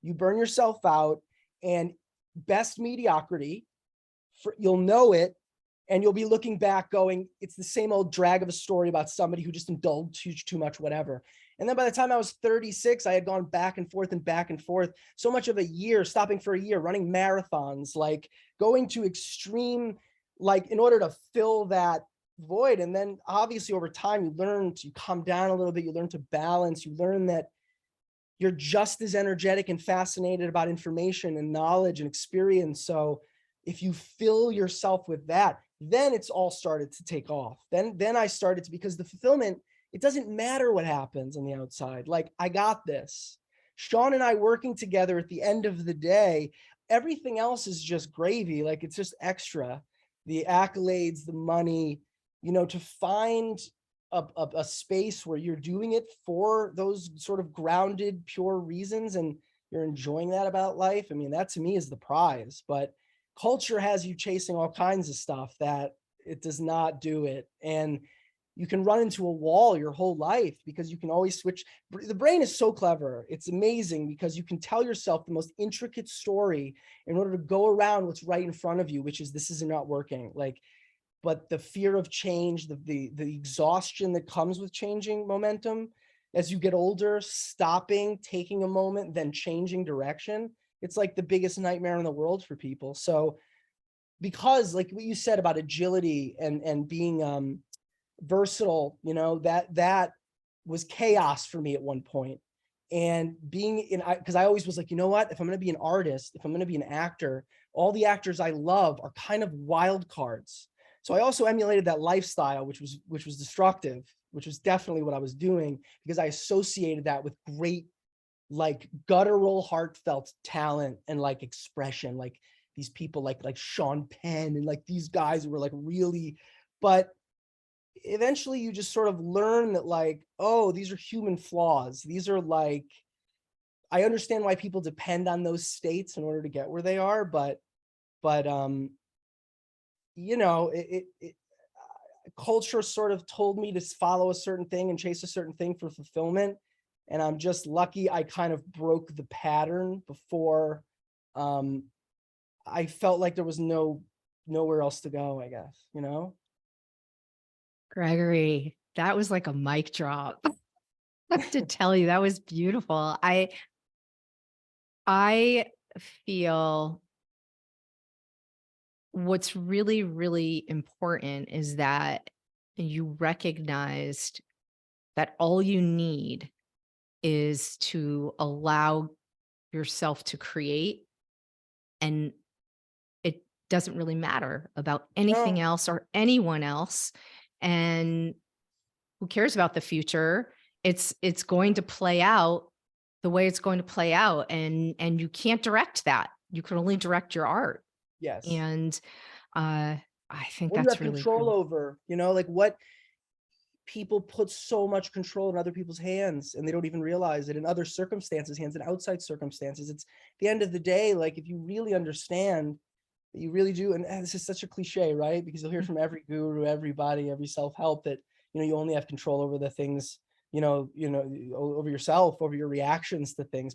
you burn yourself out, and best mediocrity, you'll know it, and you'll be looking back going, it's the same old drag of a story about somebody who just indulged too much, whatever. And then by the time I was 36, I had gone back and forth and back and forth so much of a year, stopping for a year, running marathons, like going to extreme, like in order to fill that void. And then obviously over time, you calm down a little bit, you learn to balance, you learn that you're just as energetic and fascinated about information and knowledge and experience. So if you fill yourself with that, then it's all started to take off. Then I started to, because the fulfillment, it doesn't matter what happens on the outside. Like, I got this. Sean and I working together, at the end of the day, everything else is just gravy. Like, it's just extra. The accolades, the money, to find a space where you're doing it for those sort of grounded, pure reasons, and you're enjoying that about life. I mean, that to me is the prize. But culture has you chasing all kinds of stuff that it does not do it. And you can run into a wall your whole life because you can always switch. The brain is so clever. It's amazing because you can tell yourself the most intricate story in order to go around what's right in front of you, which is, this is not working. Like, but the fear of change, the exhaustion that comes with changing momentum as you get older, stopping, taking a moment, then changing direction. It's like the biggest nightmare in the world for people. So because, like what you said about agility and being versatile, that was chaos for me at one point. And being in, because I always was like, you know what, if I'm going to be an artist, if I'm going to be an actor, all the actors I love are kind of wild cards. So I also emulated that lifestyle, which was destructive, which was definitely what I was doing, because I associated that with great, like, guttural, heartfelt talent and like expression, like these people like Sean Penn and like these guys who were like really, but eventually you just sort of learn that, like, oh, these are human flaws. These are like, I understand why people depend on those states in order to get where they are, but culture sort of told me to follow a certain thing and chase a certain thing for fulfillment. And I'm just lucky I kind of broke the pattern before I felt like there was nowhere else to go, I guess, Gregory, that was like a mic drop. I have to tell you, that was beautiful. I feel what's really, really important is that you recognized that all you need is to allow yourself to create, and it doesn't really matter about anything No, else or anyone else. And who cares about the future? It's going to play out the way it's going to play out, and you can't direct that. You can only direct your art. yes. And I think What do you that's have really, control really over? Like, what people put so much control in other people's hands and they don't even realize it, in other circumstances hands, and outside circumstances. It's the end of the day, like, if you really understand that you really do, and this is such a cliche, right? Because you'll hear from every guru, everybody, every self-help, that you only have control over the things, over yourself, over your reactions to things.